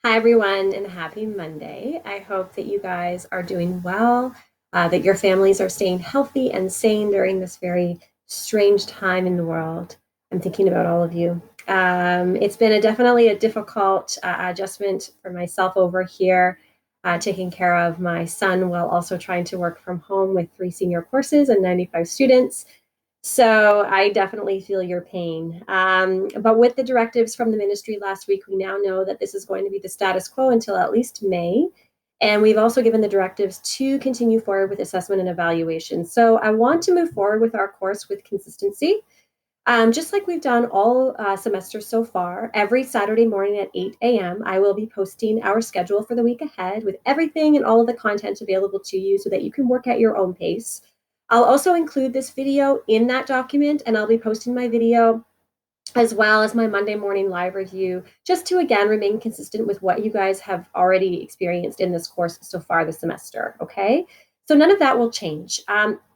Hi, everyone, and happy Monday. I hope that you guys are doing well, that your families are staying healthy and sane during this very strange time in the world. I'm thinking about all of you. It's been definitely a difficult adjustment for myself over here, taking care of my son while also trying to work from home with 3 senior courses and 95 students. So I definitely feel your pain. But with the directives from the ministry last week, we now know that this is going to be the status quo until at least May. And we've also given the directives to continue forward with assessment and evaluation. So I want to move forward with our course with consistency. Just like we've done all semester so far, every Saturday morning at 8 a.m., I will be posting our schedule for the week ahead with everything and all of the content available to you so that you can work at your own pace. I'll also include this video in that document, and I'll be posting my video as well as my Monday morning live review, just to again remain consistent with what you guys have already experienced in this course so far this semester, okay? So none of that will change.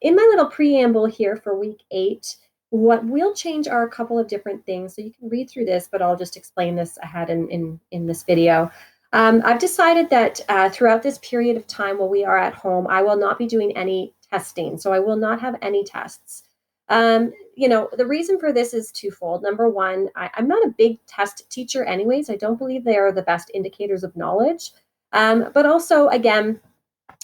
In my little preamble here for week 8, what will change are a couple of different things. So you can read through this, but I'll just explain this ahead in this video. I've decided that throughout this period of time while we are at home, I will not be doing any testing. So I will not have any tests. The reason for this is twofold. Number one, I'm not a big test teacher anyways. I don't believe they are the best indicators of knowledge. But also, again,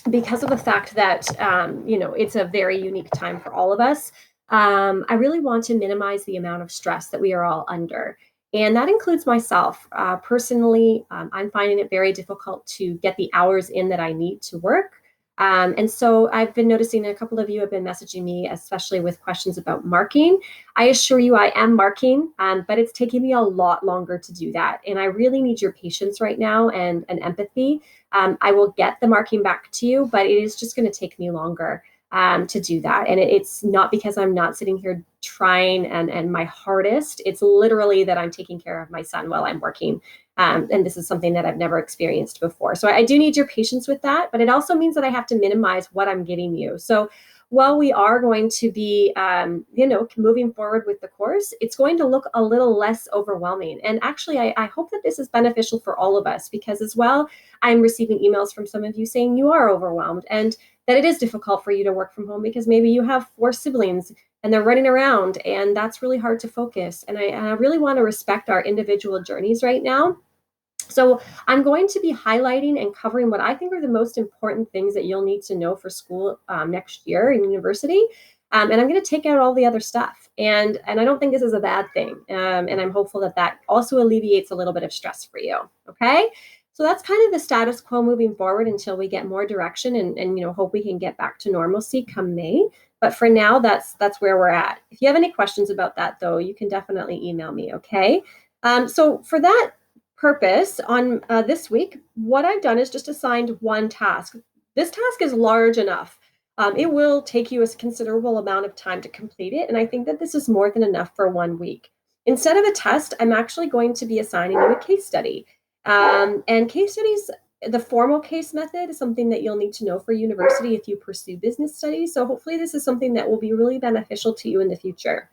because of the fact that, it's a very unique time for all of us, I really want to minimize the amount of stress that we are all under. And that includes myself. Personally, I'm finding it very difficult to get the hours in that I need to work. And so I've been noticing a couple of you have been messaging me, especially with questions about marking. I assure you I am marking, but it's taking me a lot longer to do that. And I really need your patience right now and empathy. I will get the marking back to you, but it is just going to take me longer to do that. And it's not because I'm not sitting here trying and my hardest. It's literally that I'm taking care of my son while I'm working. And this is something that I've never experienced before. So I do need your patience with that, but it also means that I have to minimize what I'm giving you. So while we are going to be, moving forward with the course, it's going to look a little less overwhelming. And actually, I hope that this is beneficial for all of us because as well, I'm receiving emails from some of you saying you are overwhelmed and that it is difficult for you to work from home because maybe you have 4 siblings and they're running around and that's really hard to focus. And I really want to respect our individual journeys right now. So I'm going to be highlighting and covering what I think are the most important things that you'll need to know for school next year in university. And I'm going to take out all the other stuff. And I don't think this is a bad thing. And I'm hopeful that that also alleviates a little bit of stress for you. Okay. So that's kind of the status quo moving forward until we get more direction and hope we can get back to normalcy come May. But for now, that's where we're at. If you have any questions about that, though, you can definitely email me. Okay. So for that purpose on this week, what I've done is just assigned one task. This task is large enough. It will take you a considerable amount of time to complete it. And I think that this is more than enough for 1 week. Instead of a test, I'm actually going to be assigning you a case study. And case studies, the formal case method is something that you'll need to know for university if you pursue business studies. So hopefully this is something that will be really beneficial to you in the future.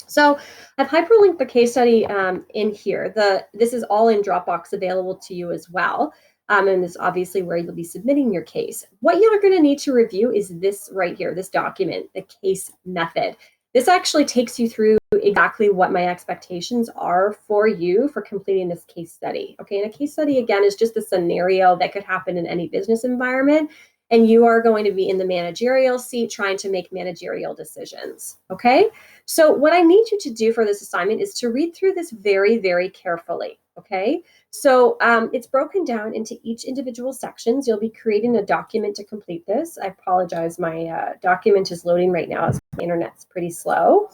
So I've hyperlinked the case study in here. This is all in Dropbox available to you as well. And this is obviously where you'll be submitting your case. What you're going to need to review is this right here, this document, the case method. This actually takes you through exactly what my expectations are for you for completing this case study. Okay, and a case study, again, is just a scenario that could happen in any business environment. And you are going to be in the managerial seat trying to make managerial decisions. Okay, so what I need you to do for this assignment is to read through this very, very carefully. Okay, so it's broken down into each individual sections. You'll be creating a document to complete this. I apologize, my document is loading right now as my internet's pretty slow.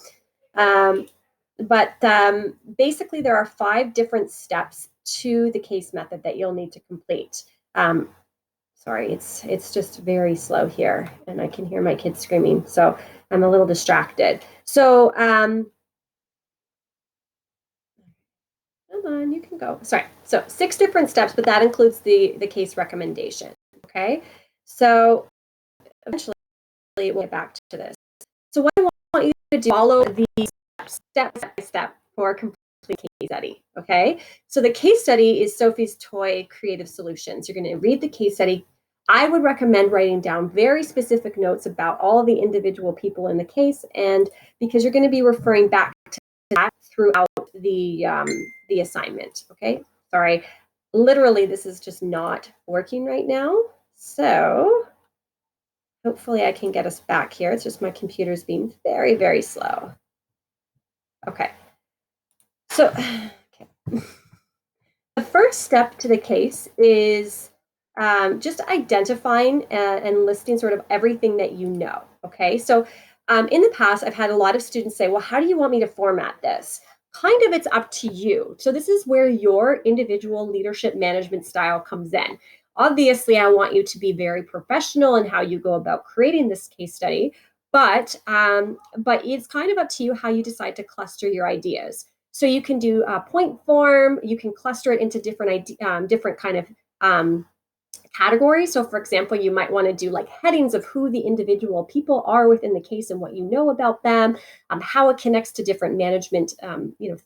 But basically, there are 5 different steps to the case method that you'll need to complete. Sorry, it's just very slow here, and I can hear my kids screaming, so I'm a little distracted. So, come on, you can go. Sorry. So 6 different steps, but that includes the case recommendation. Okay. So eventually we'll get back to this. So what I want you to do, follow these steps step by step for case study, okay? So the case study is Sophie's Toy Creative Solutions. You're going to read the case study. I would recommend writing down very specific notes about all the individual people in the case, and because you're going to be referring back to that throughout the assignment, okay? Sorry, literally this is just not working right now, so hopefully I can get us back here. It's just my computer's being very, very slow. Okay. So, okay. The first step to the case is just identifying and listing sort of everything that you know. Okay. So, in the past, I've had a lot of students say, well, how do you want me to format this? Kind of, it's up to you. So, this is where your individual leadership management style comes in. Obviously, I want you to be very professional in how you go about creating this case study, but it's kind of up to you how you decide to cluster your ideas. So you can do a point form. You can cluster it into different kind of categories. So, for example, you might want to do like headings of who the individual people are within the case and what you know about them, how it connects to different management,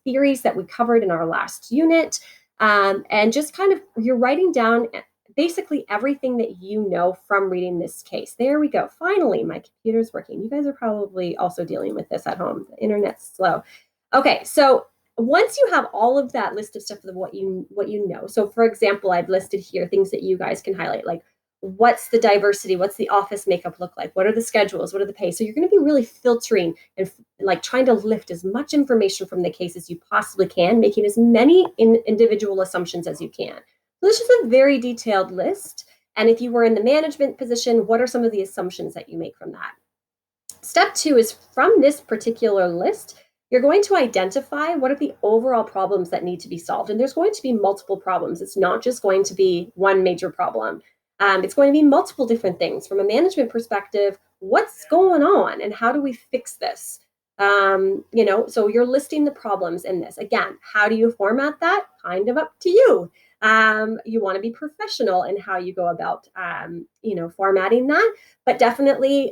theories that we covered in our last unit, and just kind of you're writing down basically everything that you know from reading this case. There we go. Finally, my computer's working. You guys are probably also dealing with this at home. The internet's slow. Okay, so once you have all of that list of stuff of what you know. So for example, I've listed here things that you guys can highlight, like what's the diversity, what's the office makeup look like, what are the schedules, what are the pay. So you're going to be really filtering and like trying to lift as much information from the case as you possibly can, making as many individual assumptions as you can. So this is a very detailed list. And if you were in the management position, what are some of the assumptions that you make from that? Step 2 is from this particular list, you're going to identify what are the overall problems that need to be solved. And there's going to be multiple problems. It's not just going to be one major problem. It's going to be multiple different things. From a management perspective, what's going on and how do we fix this? So you're listing the problems in this. Again, how do you format that? Kind of up to you. You want to be professional in how you go about, formatting that, but definitely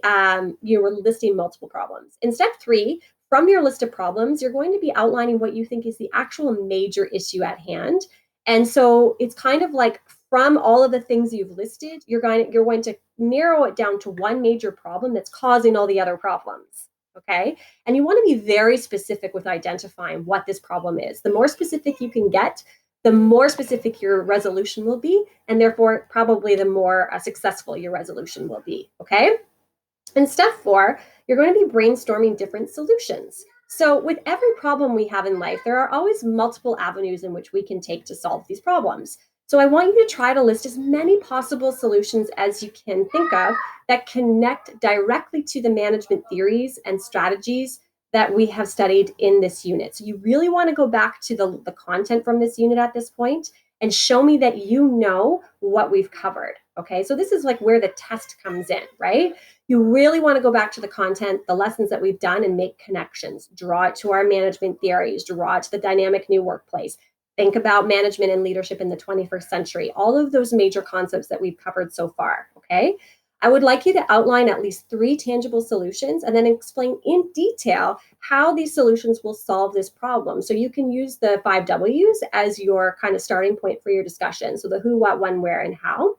you're listing multiple problems. In step 3, from your list of problems, you're going to be outlining what you think is the actual major issue at hand. And so it's kind of like from all of the things you've listed, you're going to narrow it down to one major problem that's causing all the other problems. Okay. And you want to be very specific with identifying what this problem is. The more specific you can get, the more specific your resolution will be, and therefore probably the more successful your resolution will be. Okay. In step 4, you're going to be brainstorming different solutions. So with every problem we have in life, there are always multiple avenues in which we can take to solve these problems. So I want you to try to list as many possible solutions as you can think of that connect directly to the management theories and strategies that we have studied in this unit. So you really want to go back to the content from this unit at this point and show me that you know what we've covered. Okay, so this is like where the test comes in, right? You really want to go back to the content, the lessons that we've done, and make connections. Draw it to our management theories, draw it to the dynamic new workplace. Think about management and leadership in the 21st century. All of those major concepts that we've covered so far, okay? I would like you to outline at least 3 tangible solutions and then explain in detail how these solutions will solve this problem. So you can use the 5 W's as your kind of starting point for your discussion. So the who, what, when, where, and how.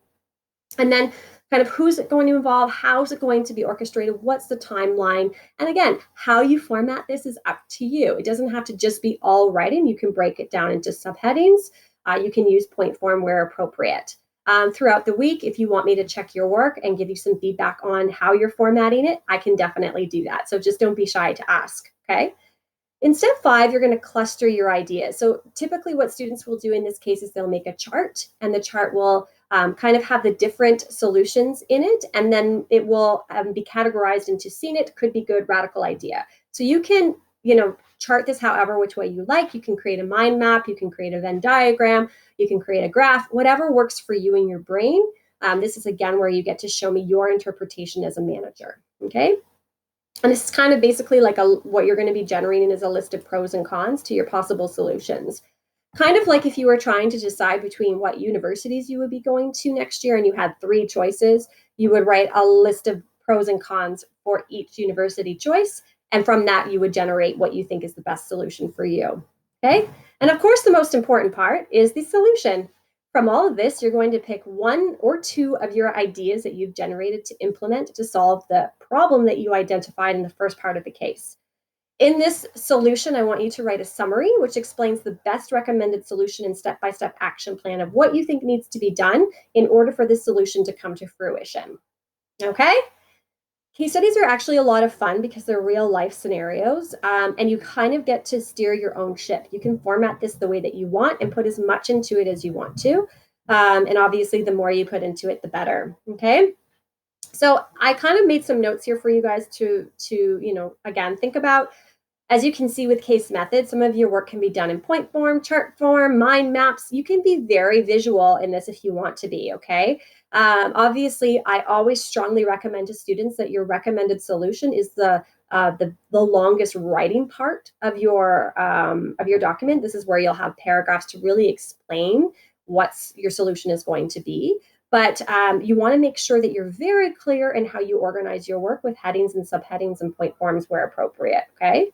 And then kind of who's it going to involve, how's it going to be orchestrated, what's the timeline, and again, how you format this is up to you. It doesn't have to just be all writing. You can break it down into subheadings. You can use point form where appropriate. Throughout the week, if you want me to check your work and give you some feedback on how you're formatting it, I can definitely do that. So just don't be shy to ask, okay? In step 5, you're going to cluster your ideas. So typically what students will do in this case is they'll make a chart, and the chart will kind of have the different solutions in it, and then it will be categorized into seen it, could be good, radical idea. So you can, chart this however which way you like. You can create a mind map, you can create a Venn diagram, you can create a graph, whatever works for you in your brain. This is again where you get to show me your interpretation as a manager, okay? And this is kind of basically like what you're going to be generating is a list of pros and cons to your possible solutions. Kind of like if you were trying to decide between what universities you would be going to next year and you had 3 choices, you would write a list of pros and cons for each university choice. And from that, you would generate what you think is the best solution for you. Okay. And of course, the most important part is the solution. From all of this, you're going to pick one or two of your ideas that you've generated to implement to solve the problem that you identified in the first part of the case. In this solution, I want you to write a summary which explains the best recommended solution and step-by-step action plan of what you think needs to be done in order for this solution to come to fruition. Okay? Case studies are actually a lot of fun because they're real life scenarios, and you kind of get to steer your own ship. You can format this the way that you want and put as much into it as you want to. And obviously, the more you put into it, the better. Okay. So I kind of made some notes here for you guys to again, think about. As you can see with case methods, some of your work can be done in point form, chart form, mind maps. You can be very visual in this if you want to be, okay? Obviously, I always strongly recommend to students that your recommended solution is the longest writing part of your document. This is where you'll have paragraphs to really explain what your solution is going to be. But you want to make sure that you're very clear in how you organize your work with headings and subheadings and point forms where appropriate, okay?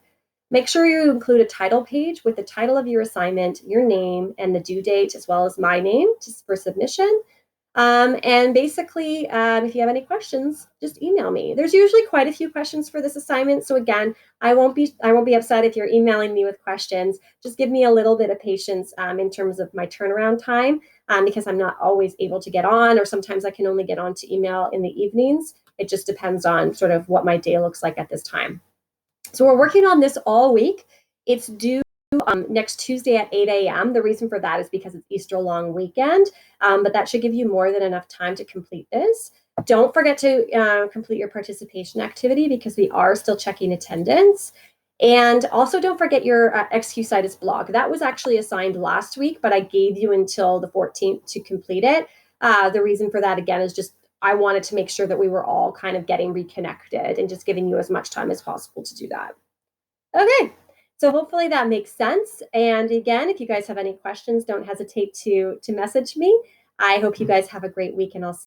Make sure you include a title page with the title of your assignment, your name, and the due date, as well as my name just for submission. And basically, if you have any questions, just email me. There's usually quite a few questions for this assignment. So again, I won't be upset if you're emailing me with questions. Just give me a little bit of patience in terms of my turnaround time, because I'm not always able to get on, or sometimes I can only get on to email in the evenings. It just depends on sort of what my day looks like at this time. So we're working on this all week. It's due next Tuesday at 8 a.m. The reason for that is because it's Easter long weekend, but that should give you more than enough time to complete this. Don't forget to complete your participation activity because we are still checking attendance. And also don't forget your XQcitus blog. That was actually assigned last week, but I gave you until the 14th to complete it. The reason for that, again, is just I wanted to make sure that we were all kind of getting reconnected and just giving you as much time as possible to do that. Okay, so hopefully that makes sense. And again, if you guys have any questions, don't hesitate to message me. I hope you guys have a great week, and I'll see